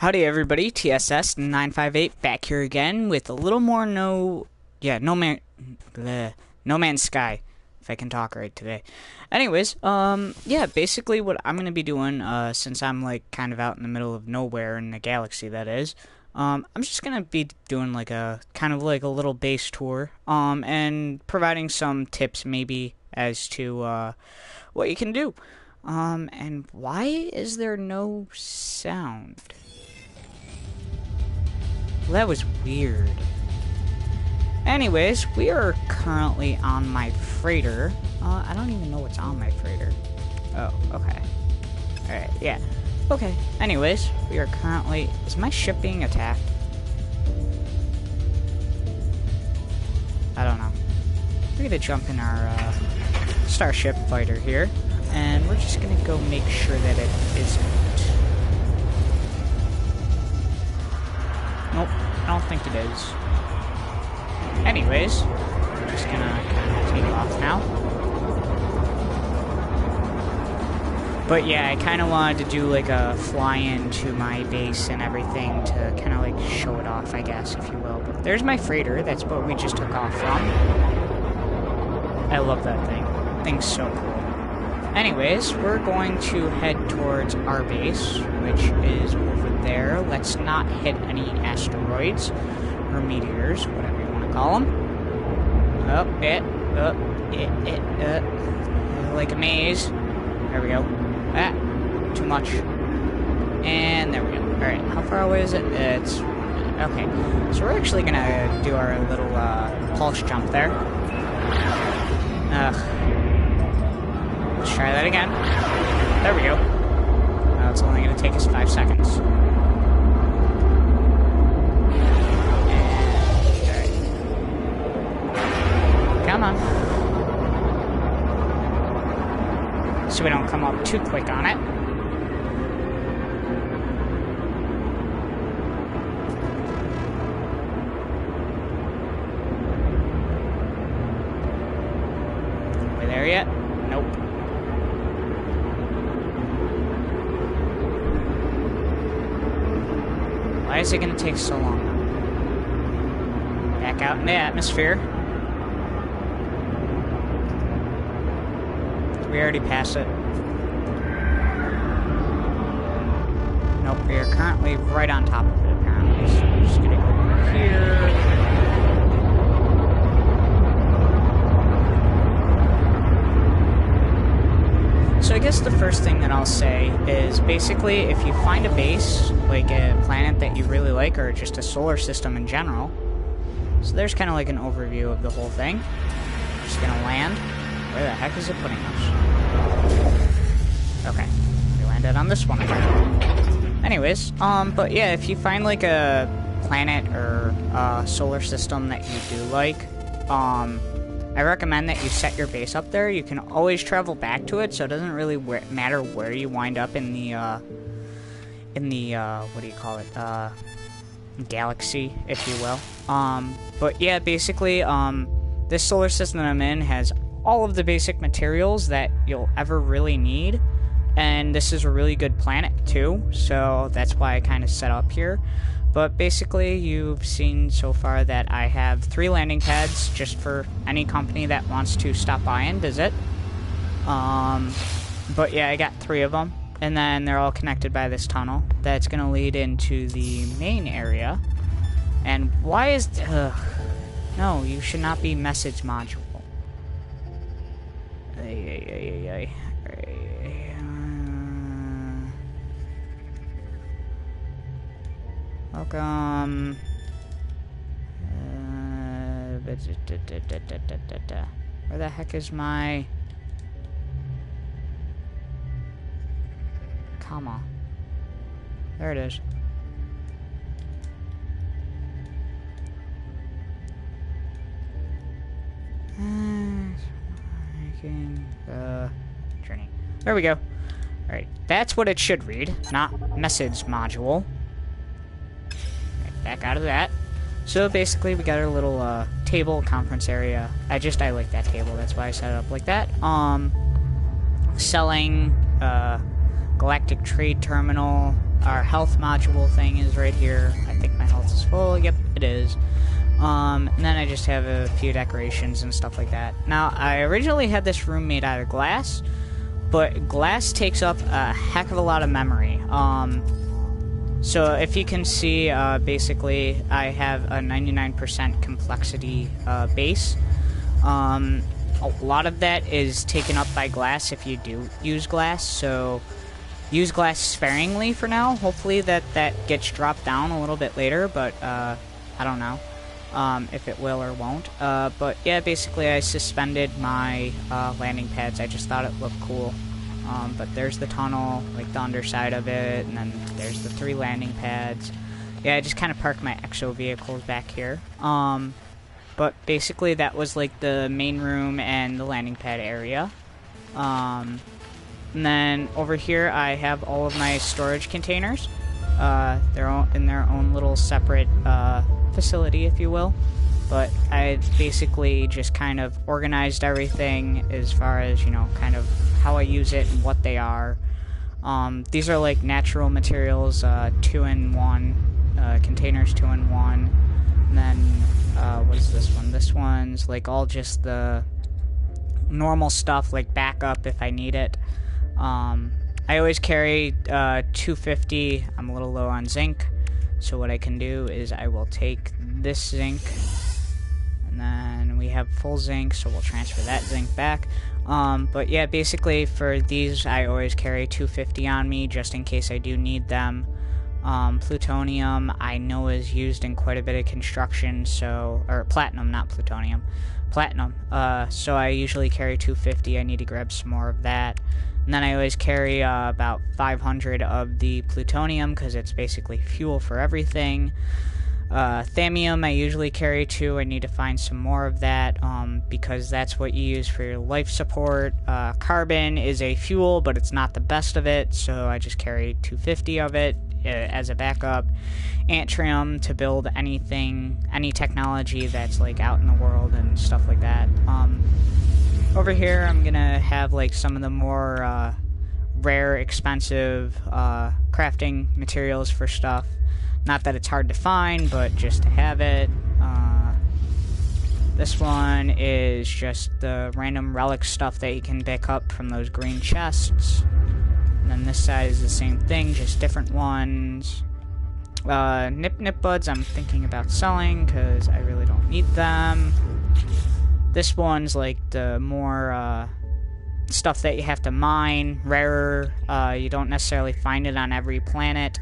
Howdy everybody, TSS 958 back here again with a little more No Man's Sky, if I can talk right today. Anyways, yeah, basically what I'm gonna be doing, since I'm like kind of out in the middle of nowhere in the galaxy, that is, I'm just gonna be doing like a kind of like a little base tour, and providing some tips maybe as to what you can do. And why is there no sound? Well, that was weird. Anyways, we are currently on my freighter. I don't even know what's on my freighter. Oh, okay. Alright, yeah. Okay, anyways, we are currently... Is my ship being attacked? I don't know. We're gonna jump in our Starship Fighter here, and we're just gonna go make sure that it isn't. Nope, I don't think it is. Anyways, I'm just gonna kind of take off now. But yeah, I kind of wanted to do like a fly-in to my base and everything to kind of like show it off, I guess, if you will. But there's my freighter, that's what we just took off from. I love that thing. Thing's so cool. Anyways, we're going to head towards our base, which is over there. Let's not hit any asteroids or meteors, whatever you want to call them. Like a maze. There we go. Ah, too much. And there we go. Alright, how far away is it? It's... Okay, so we're actually gonna do our little pulse jump there. Let's try that again. There we go. Now it's only going to take us 5 seconds. And, come on. So we don't come up too quick on it. Are we there yet? Nope. Why is it going to take so long? Back out in the atmosphere. Did we already pass it? Nope, we are currently right on top of it, apparently. So we're just going to go over here. So I guess the first thing that I'll say is basically if you find a base, like a planet that you really like, or just a solar system in general, so there's kind of like an overview of the whole thing. Just gonna land. Where the heck is it putting us? Okay, we landed on this one. Anyways, but yeah, if you find like a planet or a solar system that you do like, I recommend that you set your base up there. You can always travel back to it, so it doesn't really matter where you wind up in the what do you call it, galaxy, if you will. But yeah, basically, this solar system I'm in has all of the basic materials that you'll ever really need, and this is a really good planet too, so that's why I kind of set up here. But basically, you've seen so far that I have 3 landing pads just for any company that wants to stop by and visit. But yeah, I got 3 of them. And then they're all connected by this tunnel that's going to lead into the main area. And why is... no, you should not be message module. Welcome. Where the heck is my... Comma. There it is. Making the journey. There we go. Alright, that's what it should read, not message module. Back out of that. So basically we got our little table conference area. I like that table, that's why I set it up like that. Selling Galactic Trade Terminal, our health module thing is right here. I think my health is full. Yep, it is. And then I just have a few decorations and stuff like that. Now, I originally had this room made out of glass, but glass takes up a heck of a lot of memory. So if you can see, basically, I have a 99% complexity base. A lot of that is taken up by glass if you do use glass, so use glass sparingly for now. Hopefully that gets dropped down a little bit later, but I don't know if it will or won't. But yeah, basically I suspended my landing pads. I just thought it looked cool. But there's the tunnel, like the underside of it, and then there's the 3 landing pads. Yeah, I just kind of parked my exo vehicles back here. But basically that was like the main room and the landing pad area. And then over here I have all of my storage containers. They're in their own little separate facility, if you will. But I basically just kind of organized everything as far as, you know, kind of how I use it and what they are. These are like natural materials, 2-in-1, containers 2-in-1. And then, what is this one? This one's like all just the normal stuff, like backup if I need it. I always carry 250. I'm a little low on zinc. So what I can do is I will take this zinc, and then we have full zinc, so we'll transfer that zinc back. But yeah, basically for these I always carry 250 on me just in case I do need them. Plutonium I know is used in quite a bit of construction, so, or platinum, not plutonium, platinum. So I usually carry 250. I need to grab some more of that. And then I always carry about 500 of the plutonium because it's basically fuel for everything. Thamium I usually carry too. I need to find some more of that because that's what you use for your life support. Carbon is a fuel, but it's not the best of it, so I just carry 250 of it as a backup. Antrium to build anything, any technology that's like out in the world and stuff like that. Over here I'm gonna have like some of the more rare, expensive crafting materials for stuff. Not that it's hard to find, but just to have it. This one is just the random relic stuff that you can pick up from those green chests. And then this side is the same thing, just different ones. Nip buds I'm thinking about selling because I really don't need them. This one's like the more stuff that you have to mine, rarer. You don't necessarily find it on every planet.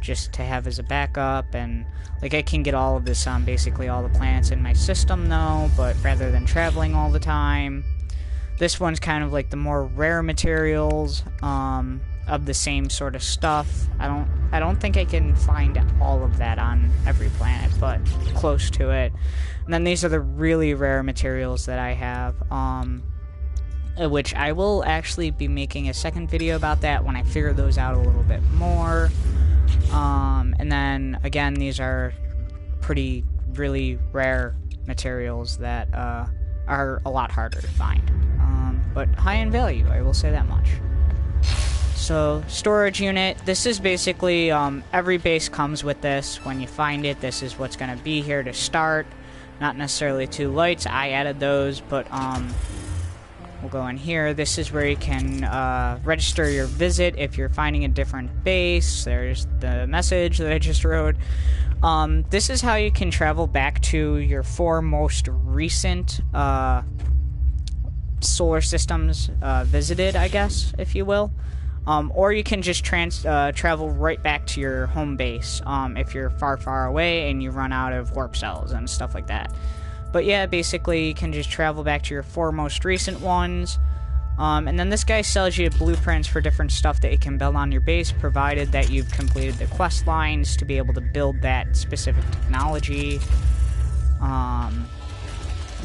Just to have as a backup, and like I can get all of this on basically all the planets in my system though, but rather than traveling all the time. This one's kind of like the more rare materials of the same sort of stuff. I don't think I can find all of that on every planet, but close to it. And then these are the really rare materials that I have, which I will actually be making a second video about that when I figure those out a little bit more. And then again, these are pretty really rare materials that are a lot harder to find, but high in value, I will say that much. So storage unit, this is basically every base comes with this. When you find it, this is what's going to be here to start. Not necessarily 2 lights, I added those, but we'll go in here. This is where you can register your visit if you're finding a different base. There's the message that I just wrote. This is how you can travel back to your 4 most recent solar systems visited, I guess, if you will. Or you can just travel right back to your home base if you're far away and you run out of warp cells and stuff like that. But yeah, basically you can just travel back to your 4 most recent ones. And then this guy sells you blueprints for different stuff that you can build on your base, provided that you've completed the quest lines to be able to build that specific technology.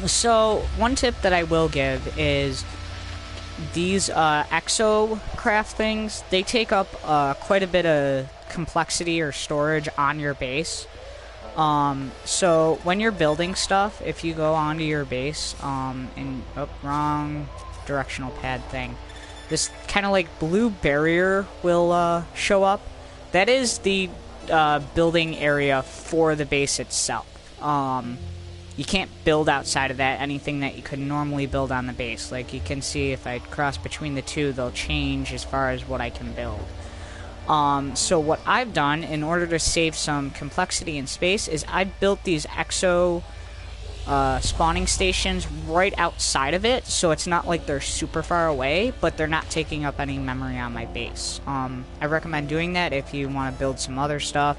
So one tip that I will give is these exo craft things, they take up quite a bit of complexity or storage on your base. So when you're building stuff, if you go onto your base, wrong directional pad thing. this kind of like blue barrier will show up. That is the building area for the base itself. You can't build outside of that anything that you could normally build on the base. Like you can see if I cross between the two, they'll change as far as what I can build. So what I've done in order to save some complexity and space is I built these exo spawning stations right outside of it, so it's not like they're super far away, but they're not taking up any memory on my base. I recommend doing that if you want to build some other stuff.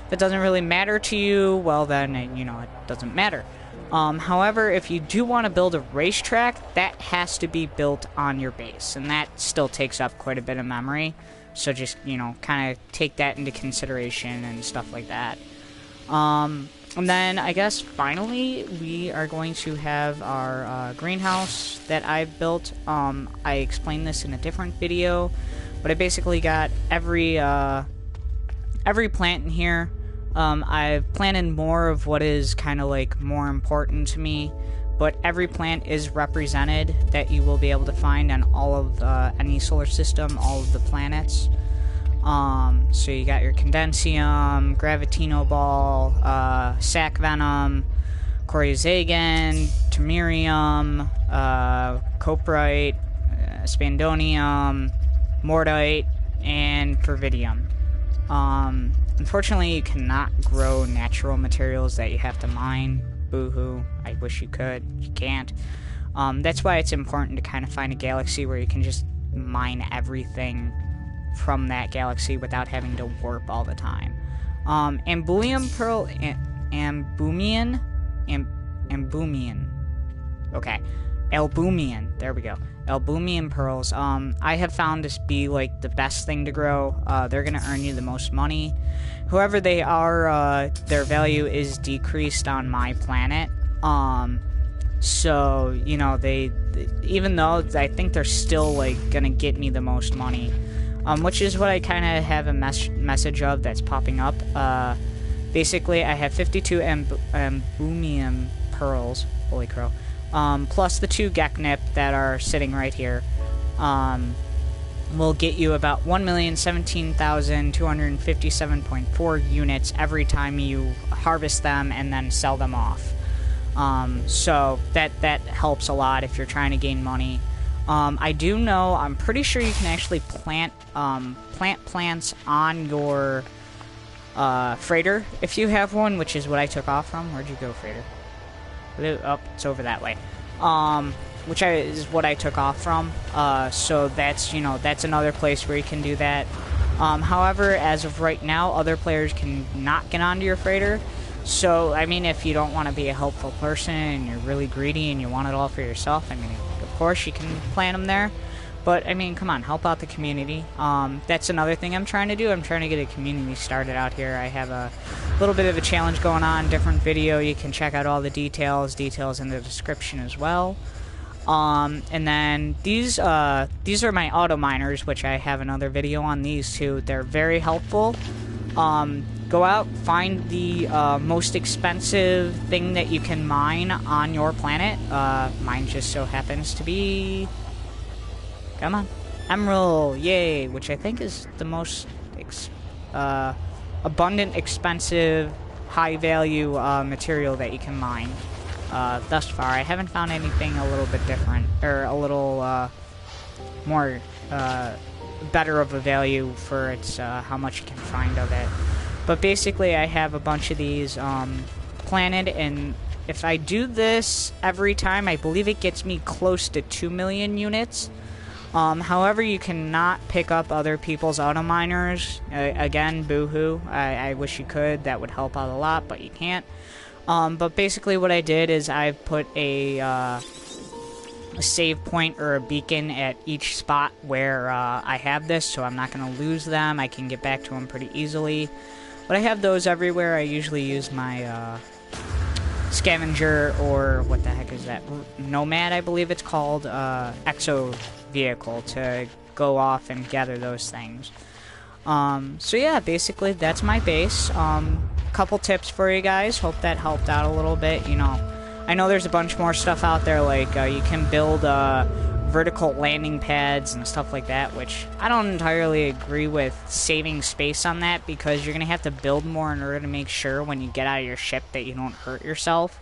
If it doesn't really matter to you, well then, you know, it doesn't matter. However, if you do want to build a racetrack, that has to be built on your base, and that still takes up quite a bit of memory. So just, you know, kind of take that into consideration and stuff like that. And then, I guess, finally, we are going to have our greenhouse that I've built. I explained this in a different video, but I basically got every plant in here. I've planted more of what is kind of like more important to me, but every plant is represented that you will be able to find on all of any solar system, all of the planets. So you got your Condensium, Gravitino Ball, Sac Venom, Coriozagan, Temerium, Coprite, Spandonium, Mordite, and Pervidium. Unfortunately, you cannot grow natural materials that you have to mine. Boo-hoo. I wish you could. You can't. That's why it's important to kind of find a galaxy where you can just mine everything from that galaxy without having to warp all the time. Ambulium Pearl... Ambumian? Okay. Albumian. There we go. Albumian pearls. I have found this be like the best thing to grow. They're gonna earn you the most money. However, they are their value is decreased on my planet. So you know they even though I think they're still like gonna get me the most money, which is what I kind of have a message of that's popping up. Basically, I have 52 Ambumium pearls. Holy crow. Plus the 2 Geknip that are sitting right here, will get you about 1,017,257.4 units every time you harvest them and then sell them off. So that helps a lot if you're trying to gain money. I do know, I'm pretty sure you can actually plant plants on your freighter if you have one, which is what I took off from. Where'd you go, freighter? Oh, it's over that way. Which is what I took off from. So that's, you know, that's another place where you can do that. However, as of right now, other players can not get onto your freighter. So, I mean, if you don't want to be a helpful person and you're really greedy and you want it all for yourself, I mean, of course you can plant them there. But, I mean, come on, help out the community. That's another thing I'm trying to do. I'm trying to get a community started out here. I have a little bit of a challenge going on, different video. You can check out all the details in the description as well. And then these are my auto miners, which I have another video on these too. They're very helpful. Go out, find the most expensive thing that you can mine on your planet. Mine just so happens to be... Come on. Emerald, yay, which I think is the most abundant, expensive, high-value material that you can mine thus far. I haven't found anything a little bit different, or a little more better of a value for its how much you can find of it. But basically, I have a bunch of these planted, and if I do this every time, I believe it gets me close to 2 million units. However, you cannot pick up other people's auto miners. Again, boo-hoo. I wish you could. That would help out a lot, but you can't. But basically what I did is I put a save point or a beacon at each spot where I have this, so I'm not going to lose them. I can get back to them pretty easily. But I have those everywhere. I usually use my scavenger, or what the heck is that? Nomad, I believe it's called. Exo vehicle to go off and gather those things. So yeah, basically that's my base. Couple tips for you guys. Hope that helped out a little bit. You know, I know there's a bunch more stuff out there, like you can build vertical landing pads and stuff like that, which I don't entirely agree with saving space on that, because you're going to have to build more in order to make sure when you get out of your ship that you don't hurt yourself.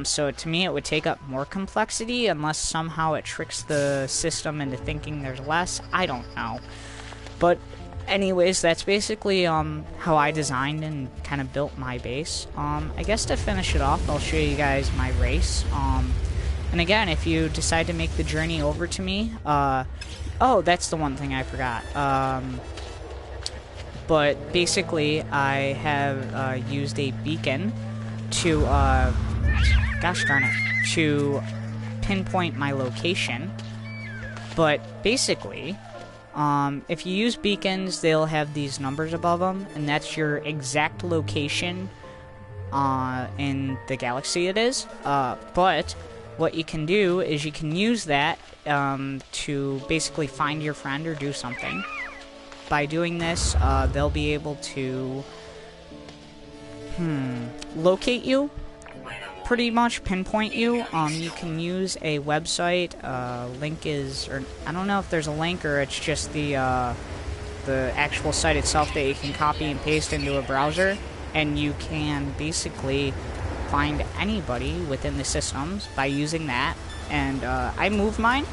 So to me, it would take up more complexity unless somehow it tricks the system into thinking there's less. I don't know. But anyways, that's basically how I designed and kind of built my base. I guess to finish it off, I'll show you guys my race. And again, if you decide to make the journey over to me, oh, that's the one thing I forgot. But basically, I have used a beacon to, gosh darn it, to pinpoint my location. But basically, if you use beacons, they'll have these numbers above them, and that's your exact location in the galaxy it is. But what you can do is you can use that to basically find your friend or do something. By doing this, they'll be able to locate you, pretty much pinpoint you. You can use a website. Link is, or I don't know if there's a link or it's just the actual site itself that you can copy and paste into a browser, and you can basically find anybody within the systems by using that. And I moved mine,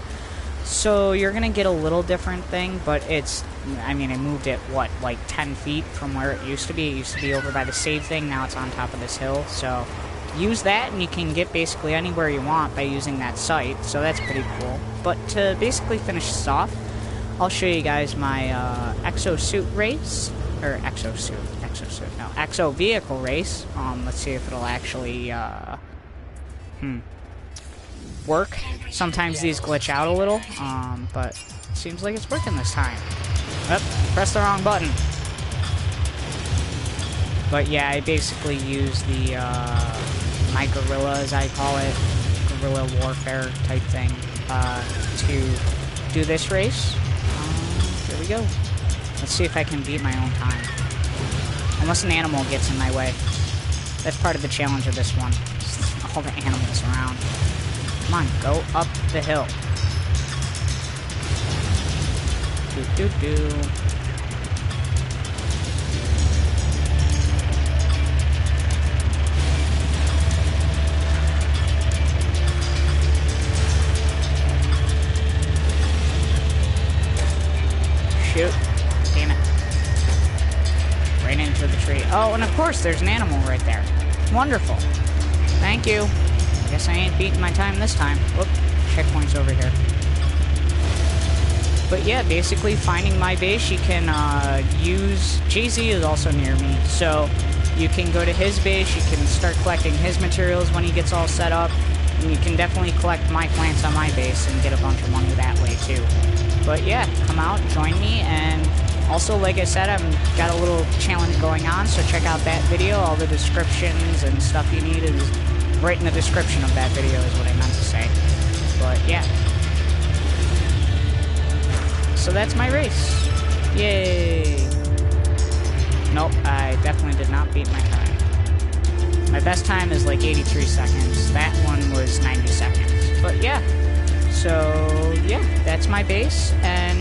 so you're gonna get a little different thing, but it's, I mean, I moved it, what, like 10 feet from where it used to be. It used to be over by the save thing, now it's on top of this hill, so use that and you can get basically anywhere you want by using that site, so that's pretty cool. But to basically finish this off, I'll show you guys my exosuit race, or exo vehicle race. Let's see if it'll actually work. Sometimes these glitch out a little, but it seems like it's working this time. Press the wrong button. But yeah, I basically use the my guerrilla, as I call it, guerrilla warfare type thing, to do this race. Here we go. Let's see if I can beat my own time. Unless an animal gets in my way. That's part of the challenge of this one. All the animals around. Come on, go up the hill. Do-do-do. Shoot. Damn it. Right into the tree. Oh, and of course, there's an animal right there. Wonderful. Thank you. I guess I ain't beating my time this time. Whoop. Checkpoint's over here. But yeah, basically finding my base, you can use... Jay-Z is also near me, so you can go to his base, you can start collecting his materials when he gets all set up, and you can definitely collect my plants on my base and get a bunch of money that way too. But yeah, come out, join me, and also, like I said, I've got a little challenge going on, so check out that video. All the descriptions and stuff you need is right in the description of that video is what I meant to say. But yeah. So that's my race. Yay! Nope, I definitely did not beat my time. My best time is like 83 seconds. That one was 90 seconds. But yeah. So yeah, that's my base. And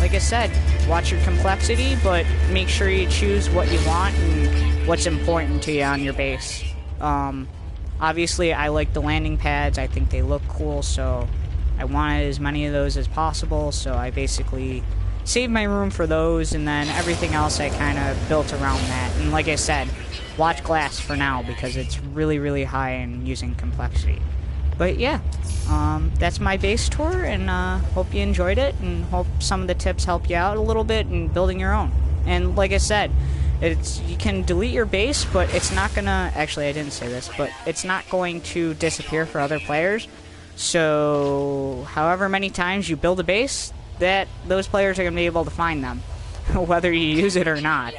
like I said, watch your complexity, but make sure you choose what you want and what's important to you on your base. Obviously, I like the landing pads. I think they look cool, so I wanted as many of those as possible, so I basically saved my room for those, and then everything else I kind of built around that. And like I said, watch glass for now, because it's really, really high in using complexity. But yeah, that's my base tour, and hope you enjoyed it, and hope some of the tips help you out a little bit in building your own. And like I said, you can delete your base, but it's not gonna... Actually, I didn't say this, but it's not going to disappear for other players. So, however many times you build a base, those players are gonna be able to find them, whether you use it or not.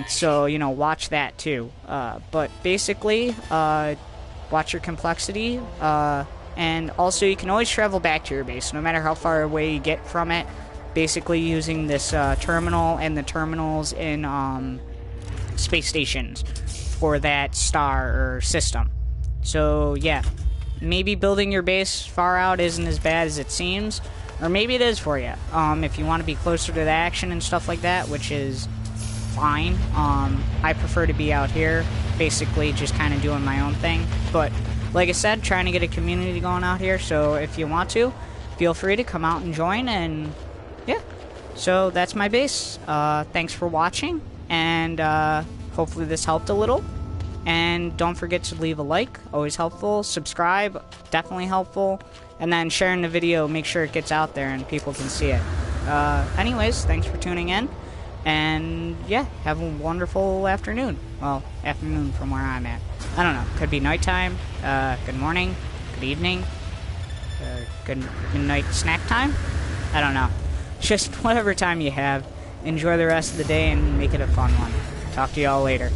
So, you know, watch that too. But basically, watch your complexity, and also you can always travel back to your base, no matter how far away you get from it, basically using this terminal and the terminals in space stations for that star or system. So yeah, maybe building your base far out isn't as bad as it seems, or maybe it is for you. If you want to be closer to the action and stuff like that, which is fine. I prefer to be out here, basically just kind of doing my own thing. But like I said, trying to get a community going out here, so if you want to, feel free to come out and join, and yeah. So that's my base. Thanks for watching, and hopefully this helped a little. And don't forget to leave a like, always helpful. Subscribe, definitely helpful. And then sharing the video, make sure it gets out there and people can see it. Anyways, thanks for tuning in. And yeah, have a wonderful afternoon. Well, afternoon from where I'm at. I don't know, could be nighttime, good morning, good evening, good night snack time. I don't know. Just whatever time you have. Enjoy the rest of the day and make it a fun one. Talk to y'all later.